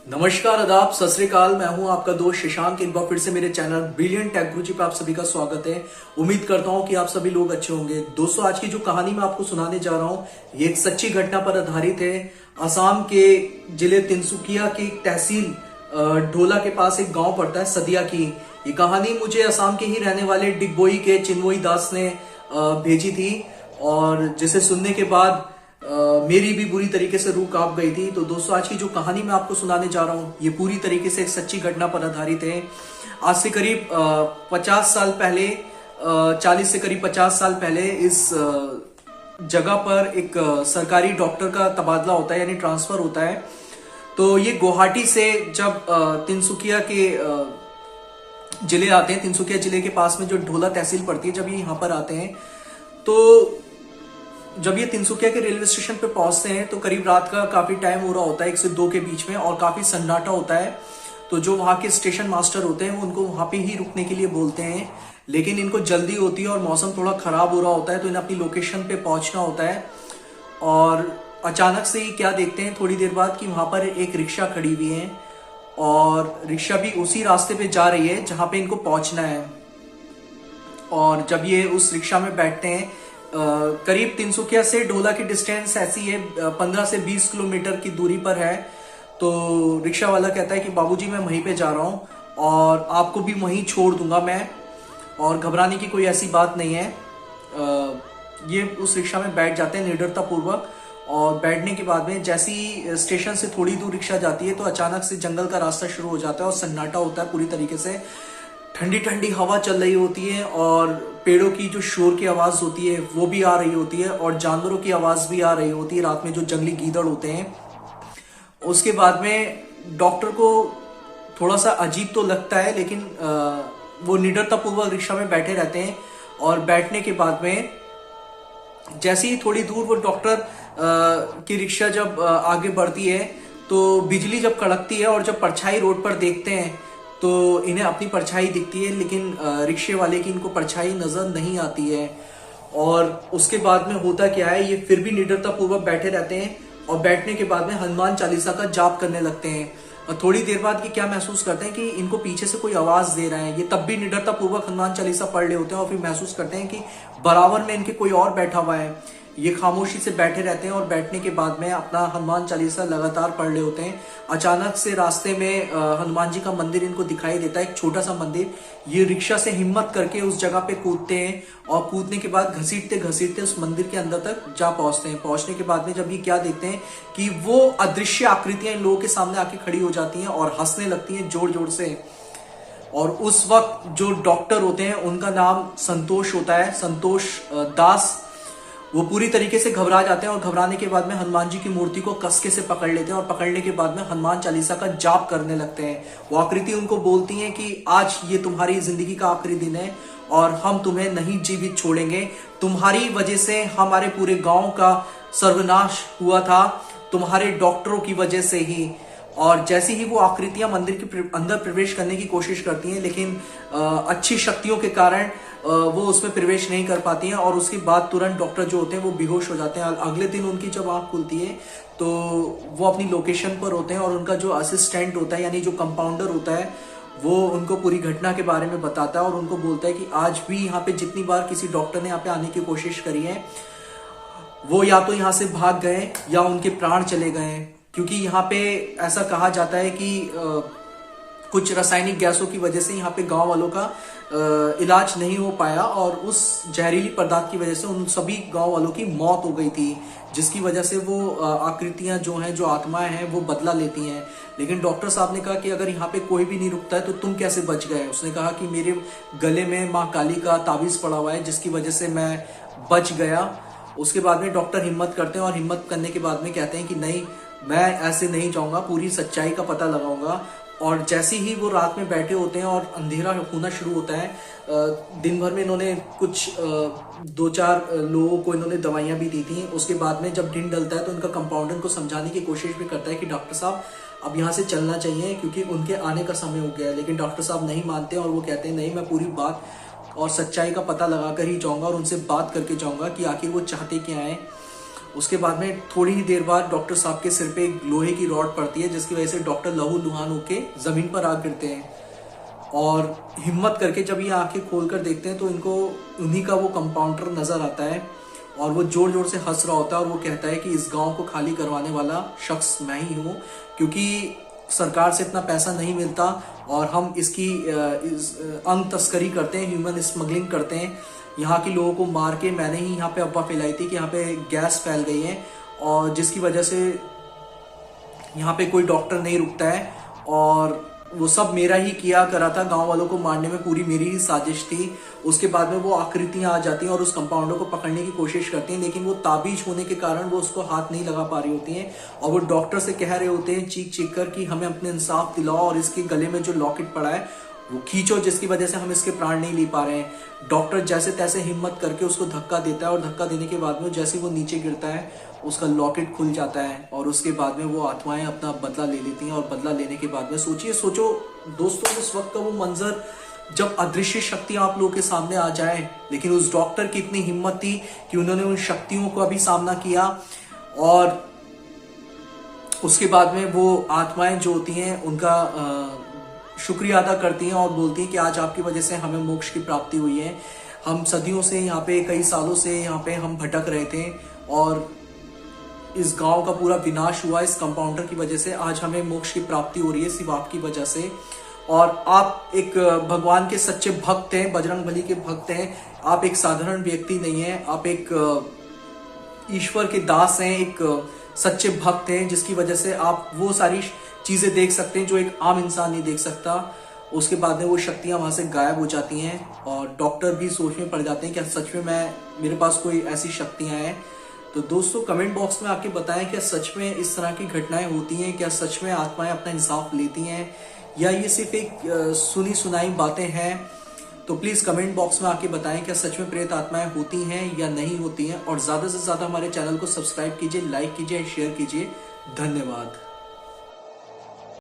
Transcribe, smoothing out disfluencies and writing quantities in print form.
नमस्कार, आदाब, सत श्री अकाल। मैं हूं आपका दोस्त शशांक। एक बार फिर से मेरे चैनल ब्रिलियंट टेक गुरुजी पे आप सभी का स्वागत है। उम्मीद करता हूं कि आप सभी लोग अच्छे होंगे। दोस्तों, आज की जो कहानी मैं आपको सुनाने जा रहा हूं ये एक सच्ची घटना पर आधारित है। असम के जिले तिनसुकिया की तहसील ढोला के पास एक गांव पड़ता है सदिया की। ये कहानी मुझे असम के ही रहने वाले डिगबोई के चिन्मोई दास ने भेजी थी और जिसे सुनने के बाद मेरी भी बुरी तरीके से रूह कांप गई थी। तो दोस्तों, आज की जो कहानी मैं आपको सुनाने जा रहा हूँ ये पूरी तरीके से एक सच्ची घटना पर आधारित है। आज से करीब 50 साल पहले, 40 से करीब 50 साल पहले इस जगह पर एक सरकारी डॉक्टर का तबादला होता है, यानी ट्रांसफर होता है। तो ये गुवाहाटी से जब तिनसुकिया के जिले आते हैं, तिनसुकिया जिले के पास में जो ढोला तहसील पड़ती है, जब ये यहाँ पर आते हैं तो जब ये तिनसुकिया के रेलवे स्टेशन पे पहुंचते हैं तो करीब रात का काफी टाइम हो रहा होता है, 1 से 2 के बीच में, और काफी सन्नाटा होता है। तो जो वहां के स्टेशन मास्टर होते हैं वो उनको वहां पे ही रुकने के लिए बोलते हैं, लेकिन इनको जल्दी होती है और मौसम थोड़ा खराब हो रहा होता है, तो इन्हें अपनी लोकेशन पे पहुंचना होता है। और अचानक से ही क्या देखते हैं थोड़ी देर बाद कि वहां पर एक रिक्शा खड़ी हुई है और रिक्शा भी उसी रास्ते पे जा रही है जहां पे इनको पहुंचना है। और जब ये उस रिक्शा में बैठते हैं, करीब तिनसुकिया से ढोला की डिस्टेंस ऐसी है 15 से 20 किलोमीटर की दूरी पर है। तो रिक्शा वाला कहता है कि बाबूजी मैं वहीं पे जा रहा हूँ और आपको भी वहीं छोड़ दूंगा मैं, और घबराने की कोई ऐसी बात नहीं है। ये उस रिक्शा में बैठ जाते हैं निडरता पूर्वक, और बैठने के बाद में जैसी स्टेशन से थोड़ी दूर रिक्शा जाती है तो अचानक से जंगल का रास्ता शुरू हो जाता है और सन्नाटा होता है पूरी तरीके से। ठंडी ठंडी हवा चल रही होती है और पेड़ों की जो शोर की आवाज होती है वो भी आ रही होती है, और जानवरों की आवाज भी आ रही होती है, रात में जो जंगली गीदड़ होते हैं। उसके बाद में डॉक्टर को थोड़ा सा अजीब तो लगता है, लेकिन वो निडरतापूर्वक रिक्शा में बैठे रहते हैं। और बैठने के बाद में जैसे ही थोड़ी दूर वो डॉक्टर की रिक्शा जब आगे बढ़ती है तो बिजली जब कड़कती है और जब परछाई रोड पर देखते हैं तो इन्हें अपनी परछाई दिखती है, लेकिन रिक्शे वाले की इनको परछाई नजर नहीं आती है। और उसके बाद में होता क्या है, ये फिर भी निडरता पूर्वक बैठे रहते हैं और बैठने के बाद में हनुमान चालीसा का जाप करने लगते हैं। और थोड़ी देर बाद ये क्या महसूस करते हैं कि इनको पीछे से कोई आवाज दे रहा है। ये तब भी निडरता पूर्वक हनुमान चालीसा पढ़ रहे होते हैं और फिर महसूस करते हैं कि बराबर में इनके कोई और बैठा हुआ है। ये खामोशी से बैठे रहते हैं और बैठने के बाद में अपना हनुमान चालीसा लगातार पढ़ रहे होते हैं। अचानक से रास्ते में हनुमान जी का मंदिर इनको दिखाई देता है, एक छोटा सा मंदिर। ये रिक्शा से हिम्मत करके उस जगह पे कूदते हैं और कूदने के बाद घसीटते घसीटते उस मंदिर के अंदर तक जा पहुंचते हैं। पहुंचने के बाद में जब ये क्या देखते हैं कि वो अदृश्य आकृतियां इन लोगों के सामने आके खड़ी हो जाती हैं और हंसने लगती हैं जोर जोर से। और उस वक्त जो डॉक्टर होते हैं उनका नाम संतोष होता है, संतोष दास। वो पूरी तरीके से घबरा जाते हैं और घबराने के बाद में हनुमान जी की मूर्ति को कसके से पकड़ लेते हैं और पकड़ने के बाद में हनुमान चालीसा का जाप करने लगते हैं। वो आकृति उनको बोलती है कि आज ये तुम्हारी जिंदगी का आखिरी दिन है और हम तुम्हें नहीं जीवित छोड़ेंगे। तुम्हारी वजह से हमारे पूरे गांव का सर्वनाश हुआ था, तुम्हारे डॉक्टरों की वजह से ही। और जैसे ही वो आकृतियां मंदिर के अंदर प्रवेश करने की कोशिश करती हैं, लेकिन अच्छी शक्तियों के कारण वो उसमें प्रवेश नहीं कर पाती हैं, और उसके बाद तुरंत डॉक्टर जो होते हैं वो बेहोश हो जाते हैं। अगले दिन उनकी जब आंख खुलती है तो वो अपनी लोकेशन पर होते हैं और उनका जो असिस्टेंट होता है, यानी जो कंपाउंडर होता है, वो उनको पूरी घटना के बारे में बताता है और उनको बोलता है कि आज भी यहाँ पे जितनी बार किसी डॉक्टर ने यहाँ पे आने की कोशिश करी है वो या तो यहाँ से भाग गए या उनके प्राण चले गए हैं। क्योंकि यहाँ पे ऐसा कहा जाता है कि कुछ रासायनिक गैसों की वजह से यहाँ पे गांव वालों का इलाज नहीं हो पाया और उस जहरीली पदार्थ की वजह से उन सभी गांव वालों की मौत हो गई थी, जिसकी वजह से वो आकृतियां जो हैं, जो आत्माएं हैं, वो बदला लेती हैं। लेकिन डॉक्टर साहब ने कहा कि अगर यहाँ पे कोई भी नहीं रुकता है तो तुम कैसे बच गए। उसने कहा कि मेरे गले में माँ काली का ताबीज पड़ा हुआ है जिसकी वजह से मैं बच गया। उसके बाद में डॉक्टर हिम्मत करते हैं और हिम्मत करने के बाद में कहते हैं कि नहीं, मैं ऐसे नहीं जाऊंगा, पूरी सच्चाई का पता लगाऊंगा। और जैसे ही वो रात में बैठे होते हैं और अंधेरा होना शुरू होता है, दिन भर में इन्होंने कुछ 2-4 लोगों को इन्होंने दवाइयां भी दी थी। उसके बाद में जब दिन डलता है तो इनका कंपाउंडर को समझाने की कोशिश भी करता है कि डॉक्टर साहब अब यहाँ से चलना चाहिए क्योंकि उनके आने का समय हो गया है। लेकिन डॉक्टर साहब नहीं मानते और वो कहते हैं नहीं, मैं पूरी बात और सच्चाई का पता लगाकर ही जाऊंगा और उनसे बात करके जाऊंगा कि आखिर वो चाहते क्या है। उसके बाद में थोड़ी ही देर बाद डॉक्टर साहब के सिर पे एक लोहे की रॉड पड़ती है, जिसकी वजह से डॉक्टर लहू लुहान होके जमीन पर आ गिरते हैं। और हिम्मत करके जब ये आंखें खोल कर देखते हैं तो इनको उन्हीं का वो कंपाउंडर नजर आता है, और वो जोर जोर से हंस रहा होता है और वो कहता है कि इस गांव को खाली करवाने वाला शख्स मैं ही हूँ, क्योंकि सरकार से इतना पैसा नहीं मिलता और हम इसकी अंग तस्करी करते हैं, ह्यूमन स्मगलिंग करते हैं। यहाँ के लोगों को मार के मैंने ही यहाँ पे अफवाह फैलाई थी कि यहाँ पे गैस फैल गई है, और जिसकी वजह से यहाँ पे कोई डॉक्टर नहीं रुकता है, और वो सब मेरा ही किया करा था। गांव वालों को मारने में पूरी मेरी ही साजिश थी। उसके बाद में वो आकृतियां आ जाती हैं और उस कंपाउंडर को पकड़ने की कोशिश करती हैं, लेकिन वो ताबीज होने के कारण वो उसको हाथ नहीं लगा पा रही होती हैं, और वो डॉक्टर से कह रहे होते हैं चीख चीख कर कि हमें अपने इंसाफ दिलाओ और इसके गले में जो लॉकेट पड़ा है वो खींचो, जिसकी वजह से हम इसके प्राण नहीं ले पा रहे हैं। डॉक्टर जैसे तैसे हिम्मत करके उसको धक्का देता है, और धक्का देने के बाद में जैसे वो नीचे गिरता है उसका लॉकेट खुल जाता है, और उसके बाद में वो आत्माएं अपना बदला ले लेती हैं। और बदला लेने के बाद में सोचो दोस्तों, उस वक्त का वो मंजर जब अदृश्य शक्ति आप लोगों के सामने आ जाए, लेकिन उस डॉक्टर की इतनी हिम्मत थी कि उन्होंने उन शक्तियों को अभी सामना किया, और उसके बाद में वो आत्माएं जो होती हैं उनका शुक्रिया अदा करती हैं और बोलती हैं कि आज आपकी वजह से हमें मोक्ष की प्राप्ति हुई है। हम सदियों से यहाँ पे, कई सालों से यहाँ पे हम भटक रहे थे, और इस गांव का पूरा विनाश हुआ इस कंपाउंडर की वजह से। आज हमें मोक्ष की प्राप्ति हो रही है सिर्फ आपकी वजह से। और आप एक भगवान के सच्चे भक्त हैं, बजरंगबली के भक्त हैं। आप एक साधारण व्यक्ति नहीं हैं, आप एक ईश्वर के दास हैं, एक सच्चे भक्त हैं, जिसकी वजह से आप वो सारी चीजें देख सकते हैं जो एक आम इंसान नहीं देख सकता। उसके बाद में वो शक्तियां वहां से गायब हो जाती हैं, और डॉक्टर भी सोच में पड़ जाते हैं कि सच में मेरे पास कोई ऐसी शक्तियां हैं। तो दोस्तों कमेंट बॉक्स में आके बताएं, क्या सच में इस तरह की घटनाएं होती हैं? क्या सच में आत्माएं अपना इंसाफ लेती हैं, या ये सिर्फ एक सुनी सुनाई बातें हैं? तो प्लीज कमेंट बॉक्स में आके बताएं, क्या सच में प्रेत आत्माएं होती हैं या नहीं होती हैं। और ज्यादा से ज्यादा हमारे चैनल को सब्सक्राइब कीजिए, लाइक कीजिए, शेयर कीजिए। धन्यवाद।